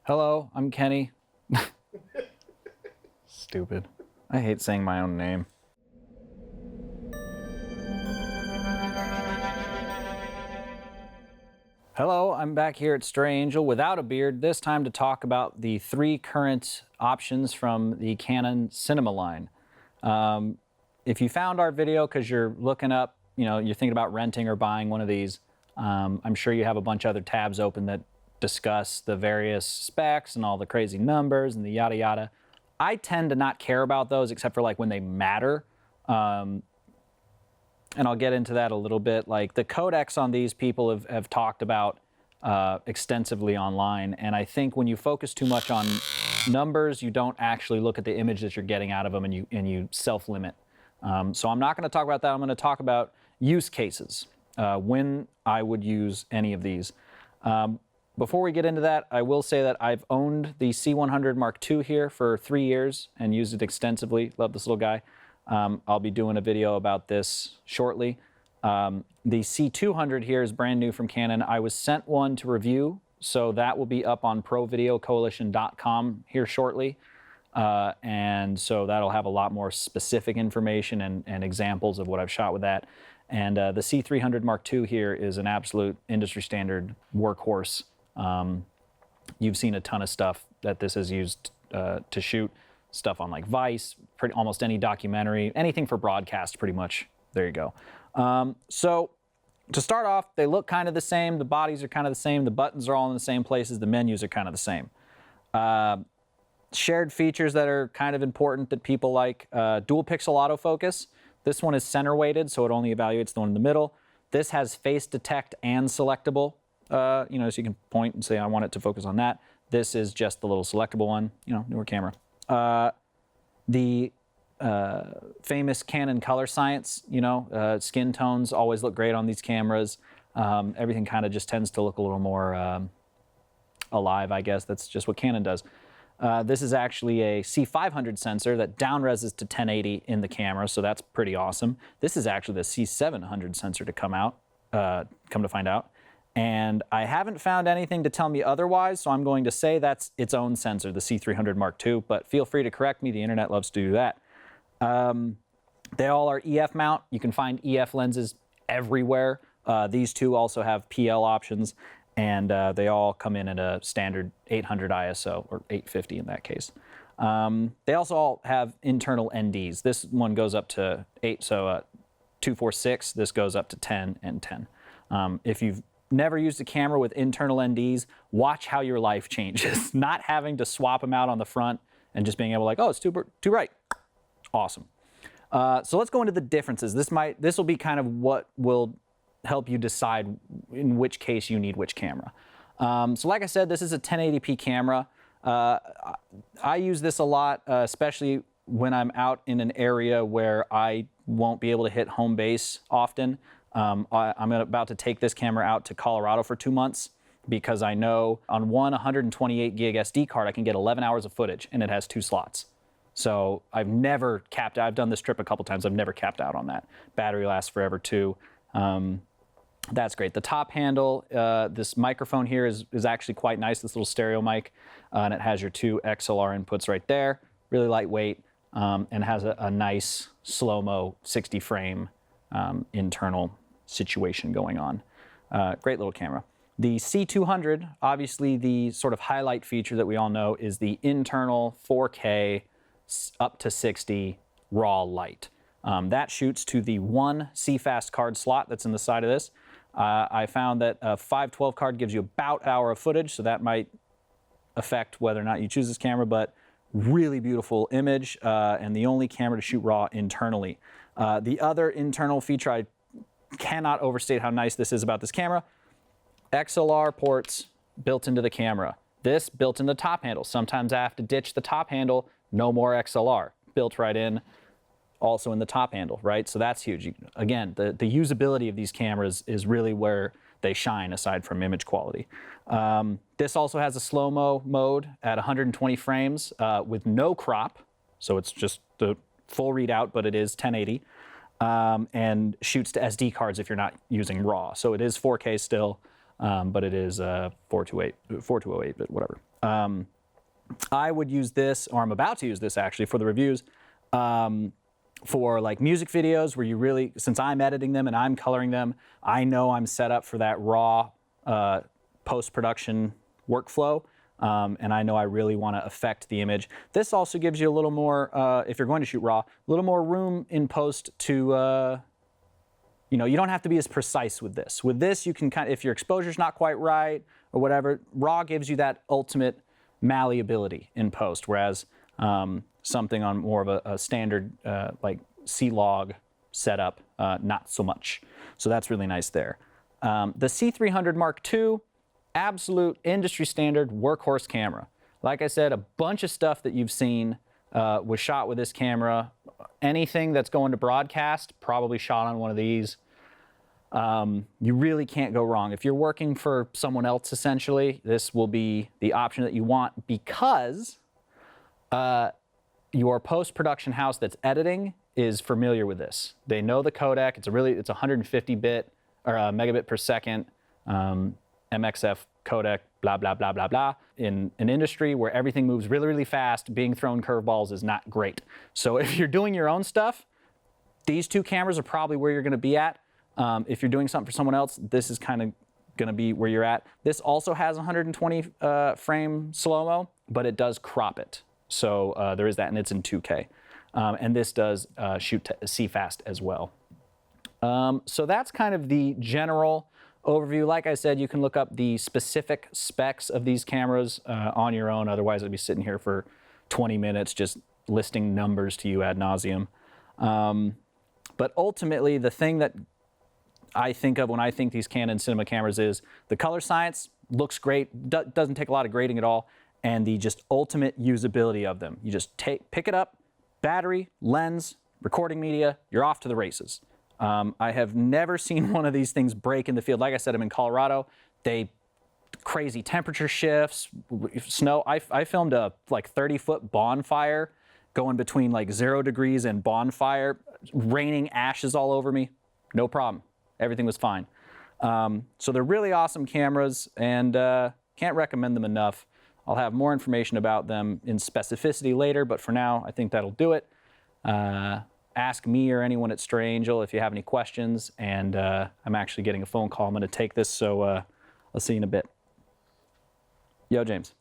Hello, I'm Kenny. Stupid. I hate saying my own name. Hello, I'm back here at Stray Angel without a beard, this time to talk about the 3 current options from the Canon cinema line. If you found our video because you're looking up, you're thinking about renting or buying one of these, I'm sure you have a bunch of other tabs open that discuss the various specs and all the crazy numbers and the yada yada. I tend to not care about those except for like when they matter. And I'll get into that a little bit. Like the codecs on these people have talked about extensively online. And I think when you focus too much on numbers, you don't actually look at the image that you're getting out of them, and you self-limit. So I'm not going to talk about that. I'm going to talk about use cases, when I would use any of these. Before we get into that, I will say that I've owned the C100 Mark II here for 3 years and used it extensively. Love this little guy. I'll be doing a video about this shortly. The C200 here is brand new from Canon. I was sent one to review, so that will be up on provideocoalition.com here shortly. And so that'll have a lot more specific information and examples of what I've shot with that. And the C300 Mark II here is an absolute industry standard workhorse. You've seen a ton of stuff that this is used to shoot. Stuff on like Vice, almost any documentary, anything for broadcast pretty much. There you go. So to start off, they look kind of the same. The bodies are kind of the same. The buttons are all in the same places. The menus are kind of the same. Shared features that are kind of important that people like, dual pixel autofocus. This one is center weighted, so it only evaluates the one in the middle. This has face detect and selectable, so you can point and say, I want it to focus on that. This is just the little selectable one, newer camera. The famous Canon color science, skin tones always look great on these cameras. Everything kind of just tends to look a little more alive, I guess. That's just what Canon does. This is actually a C500 sensor that downreses to 1080 in the camera, so that's pretty awesome. This is actually the C700 sensor to come to find out. And I haven't found anything to tell me otherwise, so I'm going to say that's its own sensor, the C300 Mark II, but feel free to correct me. The internet loves to do that. They all are EF mount. You can find EF lenses everywhere. These two also have PL options, and they all come in at a standard 800 ISO, or 850 in that case. They also all have internal NDs. This one goes up to 8, so 246. This goes up to 10 and 10. If you've never used a camera with internal NDs, watch how your life changes. Not having to swap them out on the front and just being able to like, oh, it's too bright. Awesome. So let's go into the differences. This will be kind of what will help you decide in which case you need which camera. So like I said, this is a 1080p camera. I use this a lot, especially when I'm out in an area where I won't be able to hit home base often. I'm about to take this camera out to Colorado for 2 months because I know on one 128 gig SD card I can get 11 hours of footage, and it has 2 slots. So I've never capped out. I've done this trip a couple times. I've never capped out on that. Battery lasts forever too. That's great. The top handle, this microphone here is actually quite nice, this little stereo mic, and it has your 2 XLR inputs right there. Really lightweight, and has a nice slow-mo 60 frame internal situation going on. Great little camera. The C200, obviously the sort of highlight feature that we all know is the internal 4K up to 60 raw light. That shoots to the 1 CFast card slot that's in the side of this. I found that a 512 card gives you about an hour of footage, so that might affect whether or not you choose this camera, but really beautiful image, and the only camera to shoot raw internally. The other internal feature, I cannot overstate how nice this is about this camera. XLR ports built into the camera. This built in the top handle. Sometimes I have to ditch the top handle, no more XLR. Built right in, also in the top handle, right? So that's huge. Again, the usability of these cameras is really where they shine aside from image quality. This also has a slow-mo mode at 120 frames with no crop. So it's just the full readout, but it is 1080. And shoots to SD cards if you're not using RAW. So it is 4K still. but it is 4208, but whatever. I would use this, or I'm about to use this actually for the reviews, for like music videos where you really, since I'm editing them and I'm coloring them, I know I'm set up for that raw post-production workflow, and I know I really want to affect the image. This also gives you a little more, if you're going to shoot raw, a little more room in post to, you know, you don't have to be as precise with this. With this, you can kind of, if your exposure's not quite right or whatever, raw gives you that ultimate malleability in post, whereas something on more of a standard like C-Log setup, not so much. So that's really nice there. The C300 Mark II, absolute industry standard workhorse camera. Like I said, a bunch of stuff that you've seen was shot with this camera. Anything that's going to broadcast, probably shot on one of these. You really can't go wrong. If you're working for someone else, essentially, this will be the option that you want, because your post-production house that's editing is familiar with this. They know the codec. It's 150-bit or megabit per second MXF codec, blah, blah, blah, blah, blah. In an industry where everything moves really, really fast, being thrown curveballs is not great. So if you're doing your own stuff, these two cameras are probably where you're going to be at. If you're doing something for someone else, this is kind of going to be where you're at. This also has 120 frame slow-mo, but it does crop it. So there is that, and it's in 2K. And this does shoot to CFast as well. So that's kind of the general overview. Like I said, you can look up the specific specs of these cameras on your own. Otherwise, I'd be sitting here for 20 minutes just listing numbers to you ad nauseum. But ultimately, the thing that I think of when I think these Canon cinema cameras is the color science looks great, doesn't take a lot of grading at all, and the just ultimate usability of them. You just pick it up, battery, lens, recording media, you're off to the races. I have never seen one of these things break in the field. Like I said, I'm in Colorado. Crazy temperature shifts, snow. I filmed a like 30-foot bonfire going between like 0 degrees and bonfire, raining ashes all over me. No problem. Everything was fine. So they're really awesome cameras, and can't recommend them enough. I'll have more information about them in specificity later, but for now, I think that'll do it. Ask me or anyone at Stray Angel if you have any questions, and I'm actually getting a phone call. I'm going to take this, so I'll see you in a bit. Yo, James.